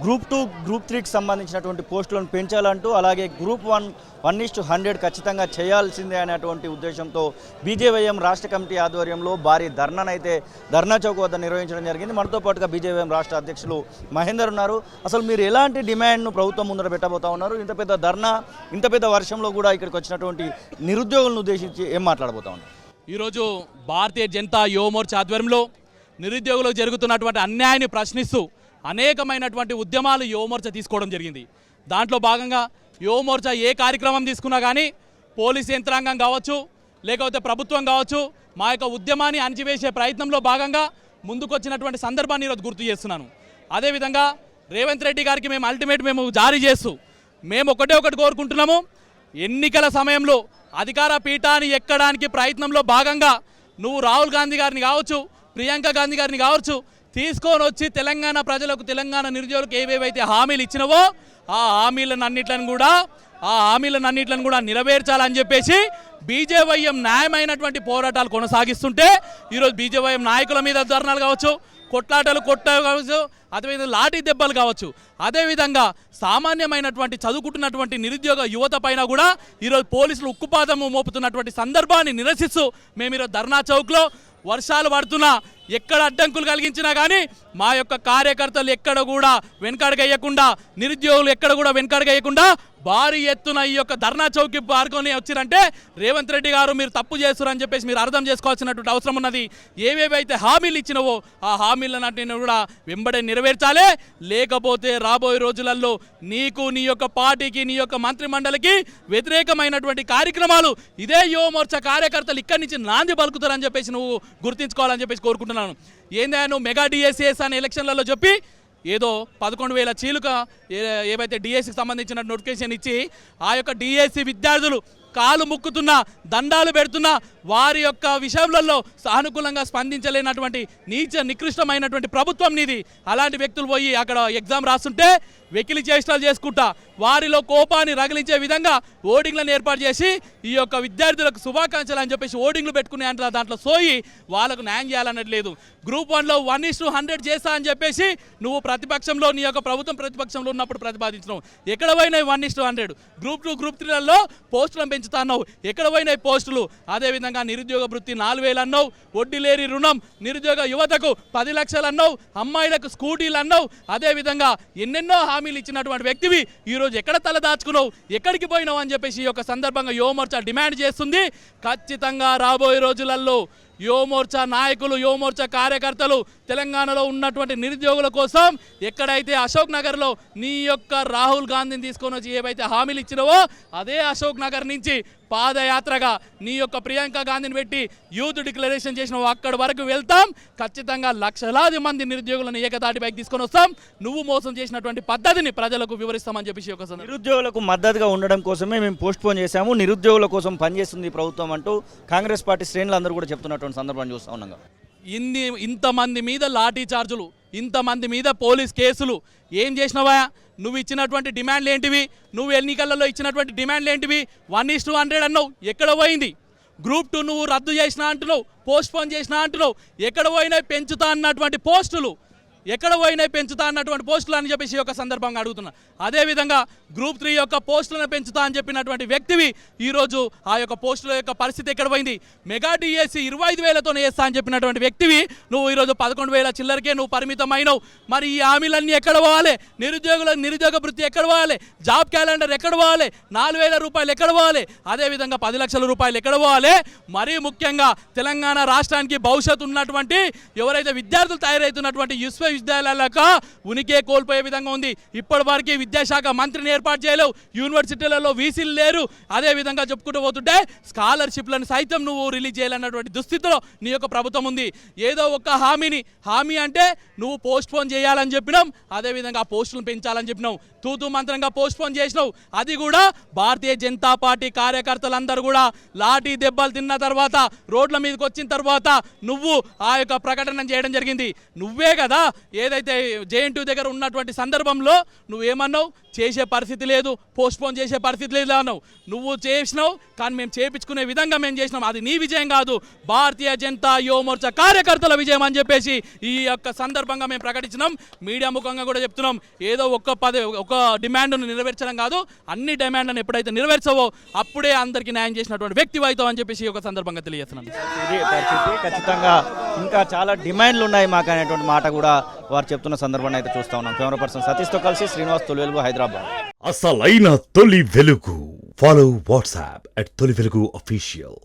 Group 2 group 3కి సంబంధించినటువంటి పోస్టులను పెంచాలంటూ అలాగే గ్రూప్ 1:100 ఖచ్చితంగా చేయాల్సిందే అనేటువంటి ఉద్దేశంతో బీజేవైఎం రాష్ట్ర కమిటీ ఆధ్వర్యంలో భారీ ధర్నా చౌక్ వద్ద నిర్వహించడం జరిగింది. మనతో పాటుగా బీజేవైఎం రాష్ట్ర అధ్యక్షులు మహేందర్ ఉన్నారు. అసలు మీరు ఎలాంటి డిమాండ్ను ప్రభుత్వం ముందర పెట్టబోతా ఉన్నారు? ఇంత పెద్ద ధర్నా, ఇంత పెద్ద వర్షంలో కూడా ఇక్కడికి వచ్చినటువంటి నిరుద్యోగులను ఉద్దేశించి ఏం మాట్లాడబోతా ఉన్నారు? ఈరోజు భారతీయ జనతా యువ మోర్చా ఆధ్వర్యంలో నిరుద్యోగులకు జరుగుతున్నటువంటి అన్యాయాన్ని ప్రశ్నిస్తూ అనేకమైనటువంటి ఉద్యమాలు యువ మోర్చా తీసుకోవడం జరిగింది. దాంట్లో భాగంగా యువ మోర్చా ఏ కార్యక్రమం తీసుకున్నా కానీ పోలీస్ యంత్రాంగం కావచ్చు, లేకపోతే ప్రభుత్వం కావచ్చు, మా యొక్క ఉద్యమాన్ని అణచివేసే ప్రయత్నంలో భాగంగా ముందుకొచ్చినటువంటి సందర్భాన్ని ఈరోజు గుర్తు చేస్తున్నాను. అదేవిధంగా రేవంత్ రెడ్డి గారికి మేము అల్టిమేట్ జారీ చేస్తూ మేము ఒకటి కోరుకుంటున్నాము. ఎన్నికల సమయంలో అధికార పీఠాన్ని ఎక్కడానికి ప్రయత్నంలో భాగంగా నువ్వు రాహుల్ గాంధీ గారిని కావచ్చు, ప్రియాంక గాంధీ గారిని కావచ్చు తీసుకొని వచ్చి తెలంగాణ ప్రజలకు, తెలంగాణ నిరుద్యోగులకు ఏవేవైతే హామీలు ఇచ్చినవో ఆ హామీలన్నిట్లను కూడా నెరవేర్చాలని చెప్పేసి బీజేవైఎం న్యాయమైనటువంటి పోరాటాలు కొనసాగిస్తుంటే ఈరోజు బీజేవైఎం నాయకుల మీద ధర్నాలు కావచ్చు, కొట్లాటలు కావచ్చు, అదేవిధంగా లాఠీ దెబ్బలు కావచ్చు, అదేవిధంగా సామాన్యమైనటువంటి చదువుకుంటున్నటువంటి నిరుద్యోగ యువత పైన కూడా ఈరోజు పోలీసులు ఉక్కుపాదము మోపుతున్నటువంటి సందర్భాన్ని నిరసిస్తూ మేము ఈరోజు ధర్నా చౌక్లో వర్షాలు పడుతున్నా ఎక్కడ అడ్డంకులు కలిగించినా కానీ మా యొక్క కార్యకర్తలు ఎక్కడ కూడా వెనకడుగేయకుండా, నిరుద్యోగులు ఎక్కడ కూడా వెనకడుగేయకుండా భారీ ఎత్తున ఈ యొక్క ధర్నా చౌకి పాల్గొని వచ్చిరంటే రేవంత్ రెడ్డి గారు మీరు తప్పు చేస్తున్నారని చెప్పేసి మీరు అర్థం చేసుకోవాల్సినటువంటి అవసరం ఉన్నది. ఏవేవైతే హామీలు ఇచ్చినవో ఆ హామీలన్నింటినీ కూడా వెంబడే నెరవేర్చాలి. లేకపోతే రాబోయే రోజులలో నీకు, నీ యొక్క పార్టీకి, నీ యొక్క మంత్రి మండలికి వ్యతిరేకమైనటువంటి కార్యక్రమాలు ఇదే యువ మోర్చా కార్యకర్తలు ఇక్కడి నుంచి నాంది పలుకుతారని చెప్పేసి నువ్వు గుర్తించుకోవాలని చెప్పేసి కోరుకుంటున్నాను. ఏందా నువ్వు మెగా డిఎస్సిఎస్ అనే ఎలక్షన్లలో చెప్పి ఏదో 11,000 చీలుక ఏవైతే డిఎస్సికి సంబంధించిన నోటిఫికేషన్ ఇచ్చి ఆ యొక్క డిఎస్సి విద్యార్థులు కాలు ముక్కుతున్నా, దండాలు పెడుతున్నా వారి యొక్క విషయంలో సానుకూలంగా స్పందించలేనటువంటి నికృష్టమైనటువంటి ప్రభుత్వం నీది. అలాంటి వ్యక్తులు పోయి అక్కడ ఎగ్జామ్ రాస్తుంటే వెకిలి చేష్టలు చేసుకుంటా వారిలో కోపాన్ని రగిలించే విధంగా ఓటింగ్లను ఏర్పాటు చేసి ఈ యొక్క విద్యార్థులకు శుభాకాంక్షలు అని చెప్పేసి ఓటింగ్లు పెట్టుకునే అంటే దాంట్లో సోయి వాళ్ళకు న్యాయం చేయాలన్నట్లేదు. గ్రూప్ 1లో 1:100 చేస్తా అని చెప్పేసి నువ్వు ప్రతిపక్షంలో, నీ యొక్క ప్రభుత్వం ప్రతిపక్షంలో ఉన్నప్పుడు ప్రతిపాదించినావు. ఎక్కడ పోయినాయి 1:100? గ్రూప్ 2 గ్రూప్ 3లలో పోస్టులను పెంచుతా అన్నావు. ఎక్కడ పోయినాయి పోస్టులు? అదేవిధంగా నిరుద్యోగ వృత్తి 4,000 అన్నావు, వడ్డీ లేని రుణం, నిరుద్యోగ యువతకు 10 లక్షలు అన్నావు, అమ్మాయిలకు స్కూటీలు అన్నావు. అదేవిధంగా ఎన్నెన్నో హామీలు ఇచ్చినటువంటి వ్యక్తివి ఈరోజు ఎక్కడ తల దాచుకున్నావు, ఎక్కడికి పోయినావు అని చెప్పేసి ఈ యొక్క సందర్భంగా యువ మోర్చా డిమాండ్ చేస్తుంది. ఖచ్చితంగా రాబోయే రోజులలో యువ మోర్చా నాయకులు, యువ మోర్చా కార్యకర్తలు తెలంగాణలో ఉన్నటువంటి నిరుద్యోగుల కోసం ఎక్కడైతే అశోక్ నగర్లో నీ యొక్క రాహుల్ గాంధీని తీసుకొని వచ్చి ఏవైతే హామీలు ఇచ్చినవో అదే అశోక్ నగర్ నుంచి పాదయాత్రగా నీ యొక్క ప్రియాంక గాంధీని పెట్టి యూత్ డిక్లరేషన్ చేసినావు. అక్కడి వరకు వెళ్తాం. ఖచ్చితంగా లక్షలాది మంది నిరుద్యోగులను ఏకతాటిపైకి తీసుకొని వస్తాం. నువ్వు మోసం చేసినటువంటి పద్ధతిని ప్రజలకు వివరిస్తామని చెప్పేసి ఒక నిరుద్యోగులకు మద్దతుగా ఉండడం కోసమే మేము పోస్ట్పోన్ చేశాము, నిరుద్యోగుల కోసం పనిచేస్తుంది ప్రభుత్వం అంటూ కాంగ్రెస్ పార్టీ శ్రేణులు అందరూ కూడా చెప్తున్నటువంటి సందర్భాన్ని చూస్తూ ఉన్నాం. ఇంతమంది మీద లాఠీ చార్జులు, ఇంతమంది మీద పోలీస్ కేసులు ఏం చేసినవా? నువ్వు ఇచ్చినటువంటి డిమాండ్లు ఏంటివి? నువ్వు ఎన్నికలలో ఇచ్చినటువంటి డిమాండ్లు ఏంటివి? 1:100 అన్నావు, ఎక్కడ పోయింది? గ్రూప్ 2 నువ్వు రద్దు చేసినా అంటున్నావు, పోస్ట్పోన్ చేసినా అంటున్నావు. ఎక్కడ పోయినాయి పెంచుతా అన్నటువంటి పోస్టులు? ఎక్కడ పోయినాయి పెంచుతా అన్నటువంటి పోస్టులు అని చెప్పేసి ఒక సందర్భంగా అడుగుతున్నా. అదేవిధంగా గ్రూప్ 3 యొక్క పోస్టులను పెంచుతా అని చెప్పినటువంటి వ్యక్తివి ఈరోజు ఆ యొక్క పోస్టుల యొక్క పరిస్థితి ఎక్కడ పోయింది? మెగా డిఎస్సి 25,000తోనే వేస్తా అని చెప్పినటువంటి వ్యక్తివి నువ్వు ఈరోజు 11,000 చిల్లరకే నువ్వు పరిమితమైనవు. మరి ఈ హామీలన్నీ ఎక్కడ పోవాలి? నిరుద్యోగ వృత్తి ఎక్కడ పోవాలి? జాబ్ క్యాలెండర్ ఎక్కడ పోవాలి? 4,000 రూపాయలు ఎక్కడ పోవాలి? అదేవిధంగా 10 లక్షల రూపాయలు ఎక్కడ పోవాలి? మరీ ముఖ్యంగా తెలంగాణ రాష్ట్రానికి భవిష్యత్తు ఉన్నటువంటి ఎవరైతే విద్యార్థులు తయారవుతున్నటువంటి విశ్వవిద్యాలయాలకు ఉనికి కోల్పోయే విధంగా ఉంది. ఇప్పటి వరకు విద్యాశాఖ మంత్రిని ఏర్పాటు చేయలేవు, యూనివర్సిటీలలో వీసీలు లేరు. అదేవిధంగా చెప్పుకుంటూ పోతుంటే స్కాలర్షిప్లను సైతం నువ్వు రిలీజ్ చేయాలన్నటువంటి దుస్థితిలో నీ యొక్క ప్రభుత్వం ఉంది. ఏదో ఒక హామీ అంటే నువ్వు పోస్ట్పోన్ చేయాలని చెప్పినాం, అదేవిధంగా ఆ పోస్టులను పెంచాలని చెప్పినావు. తూతూ మంత్రంగా పోస్ట్పోన్ చేసినావు. అది కూడా భారతీయ జనతా పార్టీ కార్యకర్తలందరూ కూడా లాఠీ దెబ్బలు తిన్న తర్వాత, రోడ్ల మీదకి వచ్చిన తర్వాత నువ్వు ఆ యొక్క ప్రకటన చేయడం జరిగింది. నువ్వే కదా ఏదైతే JNTU దగ్గర ఉన్నటువంటి సందర్భంలో నువ్వేమన్నావు, చేసే పరిస్థితి లేదు, పోస్ట్పోన్ చేసే పరిస్థితి లేదు అన్నావు. నువ్వు చేసినావు, కానీ మేము చేపించుకునే విధంగా మేము చేసినాం. అది నీ విజయం కాదు, భారతీయ జనతా యువ మోర్చా కార్యకర్తల విజయం అని చెప్పేసి ఈ యొక్క సందర్భంగా మేము ప్రకటించినాం. మీడియా ముఖంగా కూడా చెప్తున్నాం, ఏదో ఒక డిమాండ్ను నెరవేర్చడం కాదు, అన్ని డిమాండ్లను ఎప్పుడైతే నెరవేర్చవో అప్పుడే అందరికీ న్యాయం చేసినటువంటి వ్యక్తి అవుతావు అని చెప్పేసి ఒక సందర్భంగా తెలియజేస్తున్నాం. ఇది పరిస్థితి. ఖచ్చితంగా ఇంకా చాలా డిమాండ్లు ఉన్నాయి మాకు అనేటువంటి మాట కూడా వారు చెప్తున్న సందర్భాన్ని అయితే చూస్తా ఉన్నాం. కెమెరా పర్సన్ సతీష్తో కలిసి శ్రీనివాస్, తొలి వెలుగు, హైదరాబాద్. అసలైన తొలి వెలుగు. ఫాలో వాట్సాప్ @తొలి వెలుగు official.